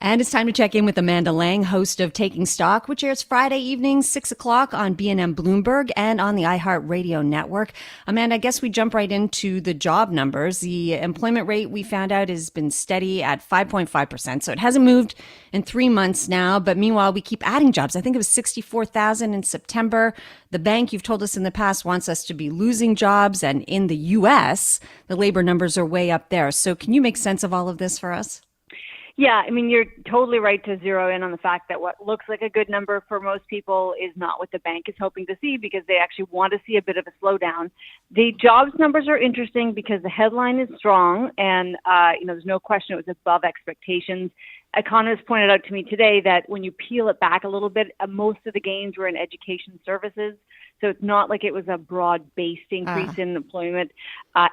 And it's time to check in with Amanda Lang, host of Taking Stock, which airs Friday evenings, 6 o'clock on BNN Bloomberg and on the iHeart Radio network. Amanda, I guess we jump right into the job numbers. The employment rate we found out has been steady at 5.5%. So it hasn't moved in 3 months now. But meanwhile, we keep adding jobs. I think it was 64,000 in September. The bank, you've told us in the past, wants us to be losing jobs. And in the U.S., the labor numbers are way up there. So can you make sense of all of this for us? Yeah, I mean, you're totally right to zero in on the fact that what looks like a good number for most people is not what the bank is hoping to see because they actually want to see a bit of a slowdown. The jobs numbers are interesting because the headline is strong and, there's no question it was above expectations. Economists pointed out to me today that when you peel it back a little bit, most of the gains were in education services. So it's not like it was a broad-based increase in employment.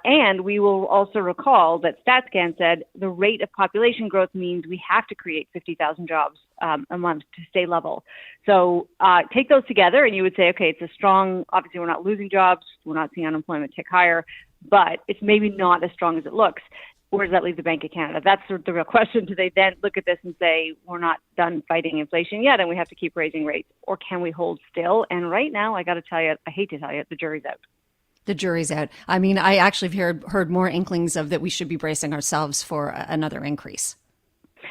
And we will also recall that StatsCan said the rate of population growth means we have to create 50,000 jobs a month to stay level. So take those together and you would say, okay, it's a strong, obviously we're not losing jobs, we're not seeing unemployment tick higher, but it's maybe not as strong as it looks. Where does that leave the Bank of Canada? That's the real question. Do they then look at this and say, we're not done fighting inflation yet and we have to keep raising rates? Or can we hold still? And right now, I got to tell you, I hate to tell you, the jury's out. The jury's out. I mean, I actually have heard more inklings of that we should be bracing ourselves for another increase.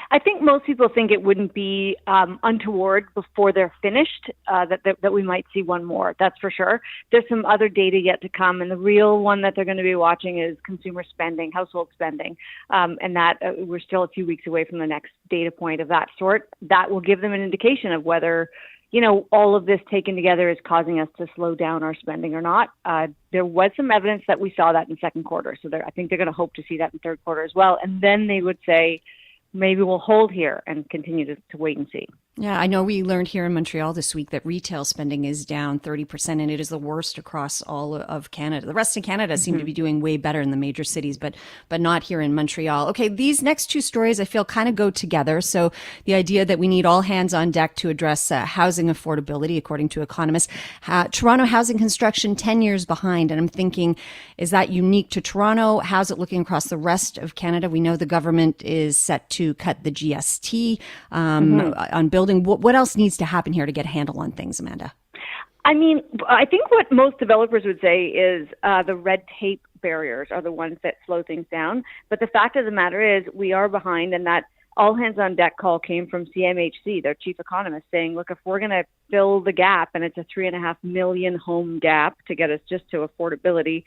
I think most people think it wouldn't be untoward before they're finished, that we might see one more. That's for sure. There's some other data yet to come, and the real one that they're going to be watching is consumer spending, household spending, and that we're still a few weeks away from the next data point of that sort. That will give them an indication of whether, all of this taken together is causing us to slow down our spending or not. There was some evidence that we saw that in second quarter, so I think they're going to hope to see that in third quarter as well, and then they would say, maybe we'll hold here and continue to wait and see. Yeah, I know we learned here in Montreal this week that retail spending is down 30%, and it is the worst across all of Canada. The rest of Canada seem to be doing way better in the major cities, but not here in Montreal. Okay, these next two stories I feel kind of go together. So the idea that we need all hands on deck to address housing affordability, according to economists. Toronto housing construction 10 years behind, and I'm thinking, is that unique to Toronto? How's it looking across the rest of Canada? We know the government is set to cut the GST on building. What else needs to happen here to get a handle on things, Amanda? I mean, I think what most developers would say is the red tape barriers are the ones that slow things down. But the fact of the matter is we are behind, and that all hands on deck call came from CMHC, their chief economist, saying, look, if we're going to fill the gap, and it's a 3.5 million home gap to get us just to affordability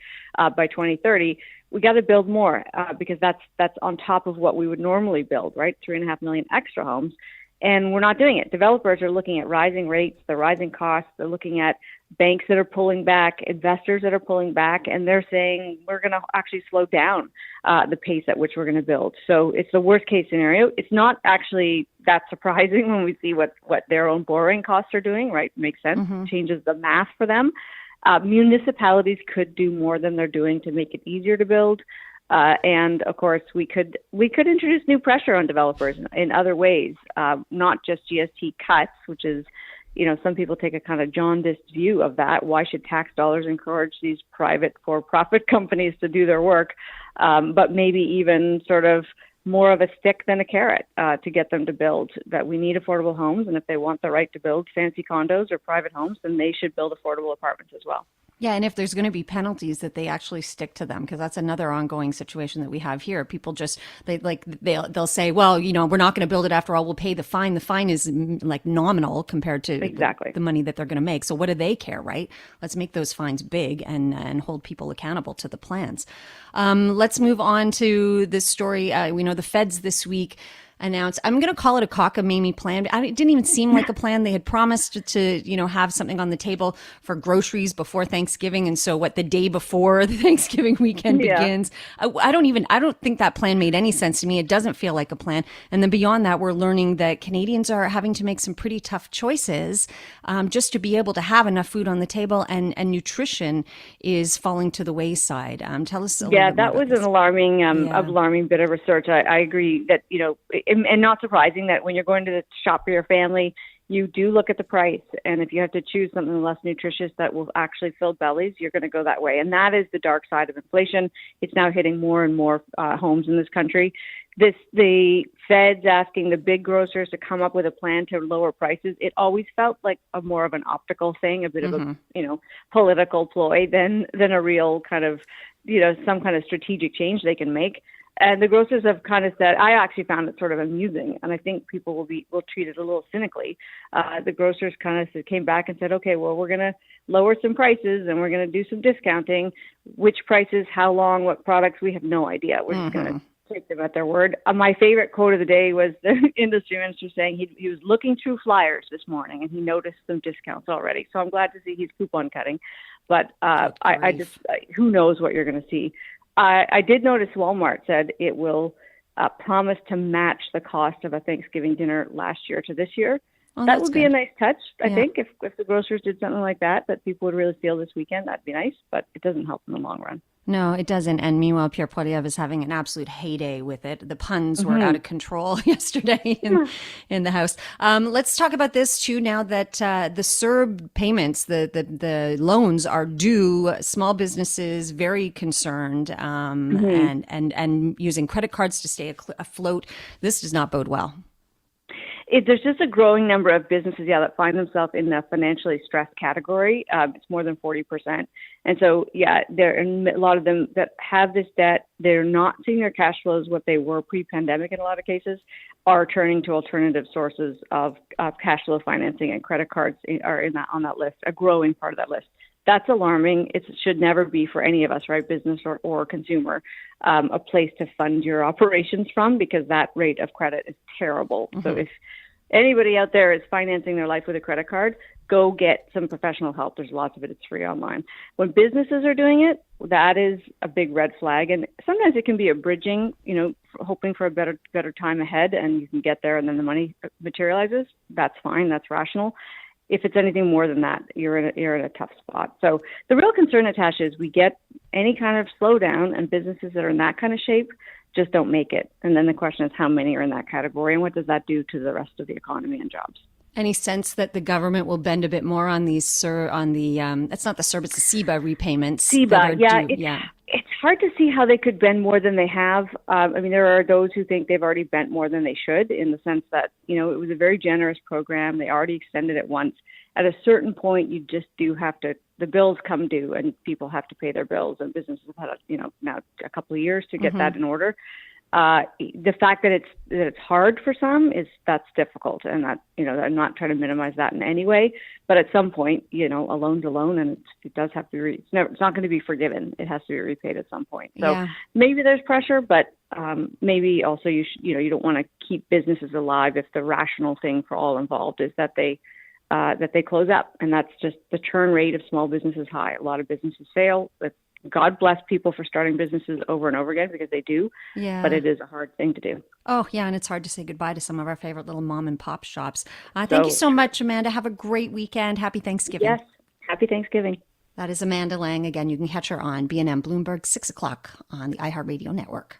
by 2030, we got to build more because that's on top of what we would normally build, right? 3.5 million extra homes. And we're not doing it. Developers are looking at rising rates, the rising costs. They're looking at banks that are pulling back, investors that are pulling back, and they're saying we're going to actually slow down the pace at which we're going to build. So it's the worst case scenario. It's not actually that surprising when we see what their own borrowing costs are doing, right? Makes sense. Changes the math for them. Municipalities could do more than they're doing to make it easier to build. And of course, we could introduce new pressure on developers in other ways, not just GST cuts, which is, some people take a kind of jaundiced view of that. Why should tax dollars encourage these private for-profit companies to do their work? But maybe even sort of more of a stick than a carrot to get them to build. That we need affordable homes, and if they want the right to build fancy condos or private homes, then they should build affordable apartments as well. Yeah, and if there's going to be penalties, that they actually stick to them, because that's another ongoing situation that we have here. People just they'll say, well, we're not going to build it after all. We'll pay the fine. The fine is like nominal compared to the money that they're going to make. So what do they care, right? Let's make those fines big and hold people accountable to the plans. Let's move on to this story. We know the feds this week announced, I'm going to call it a cockamamie plan. It didn't even seem like a plan. They had promised to, have something on the table for groceries before Thanksgiving. And so the day before the Thanksgiving weekend begins, I don't think that plan made any sense to me. It doesn't feel like a plan. And then beyond that, we're learning that Canadians are having to make some pretty tough choices just to be able to have enough food on the table, and nutrition is falling to the wayside. Tell us a little bit more about that was this. An alarming bit of research. I agree that, and not surprising that when you're going to shop for your family, you do look at the price. And if you have to choose something less nutritious that will actually fill bellies, you're going to go that way. And that is the dark side of inflation. It's now hitting more and more homes in this country. the Fed's asking the big grocers to come up with a plan to lower prices. It always felt like a more of an optical thing, a bit of a political ploy than a real kind of some kind of strategic change they can make. And the grocers have kind of said, I actually found it sort of amusing, and I think people will treat it a little cynically. The grocers kind of came back and said, okay, well, we're going to lower some prices and we're going to do some discounting. Which prices, how long, what products, we have no idea. We're just going to take them at their word. My favorite quote of the day was the industry minister saying he was looking through flyers this morning and he noticed some discounts already. So I'm glad to see he's coupon cutting. But who knows what you're going to see. I did notice Walmart said it will promise to match the cost of a Thanksgiving dinner last year to this year. Oh, that would be good. a nice touch, I think, if the grocers did something like that people would really feel this weekend. That'd be nice, but it doesn't help in the long run. No, it doesn't. And meanwhile, Pierre Poilievre is having an absolute heyday with it. The puns were out of control yesterday in the House. Let's talk about this too. Now that the CERB payments, the loans are due, small businesses very concerned, and using credit cards to stay afloat. This does not bode well. There's just a growing number of businesses, that find themselves in the financially stressed category. It's more than 40%. And so, there are a lot of them that have this debt. They're not seeing their cash flows what they were pre-pandemic in a lot of cases, are turning to alternative sources of cash flow financing, and credit cards are on that list, a growing part of that list. That's alarming. It should never be for any of us, right, business or consumer, a place to fund your operations from, because that rate of credit is terrible. So if anybody out there is financing their life with a credit card, go get some professional help. There's lots of it. It's free online. When businesses are doing it, that is a big red flag. And sometimes it can be a bridging, hoping for a better time ahead, and you can get there and then the money materializes. That's fine. That's rational. If it's anything more than that, you're in a tough spot. So the real concern, Natasha, is we get any kind of slowdown, and businesses that are in that kind of shape just don't make it. And then the question is, how many are in that category, and what does that do to the rest of the economy and jobs? Any sense that the government will bend a bit more on these, it's not the CERB, it's the CEBA repayments? CEBA, it's hard to see how they could bend more than they have. There are those who think they've already bent more than they should, in the sense that, it was a very generous program. They already extended it once. At a certain point, you just do have to, the bills come due and people have to pay their bills, and businesses have had, now a couple of years to get that in order. The fact that it's hard for some that's difficult, and that, I'm not trying to minimize that in any way, but at some point, a loan's a loan, and it does have to be, it's not going to be forgiven. It has to be repaid at some point. So maybe there's pressure, but maybe also you don't want to keep businesses alive if the rational thing for all involved is that they close up, and that's just the churn rate of small businesses high. A lot of businesses fail. God bless people for starting businesses over and over again, because they do. Yeah. But it is a hard thing to do. Oh, yeah. And it's hard to say goodbye to some of our favorite little mom and pop shops. Thank you so much, Amanda. Have a great weekend. Happy Thanksgiving. Yes. Happy Thanksgiving. That is Amanda Lang. Again, you can catch her on BNN Bloomberg, 6 o'clock on the iHeart Radio Network.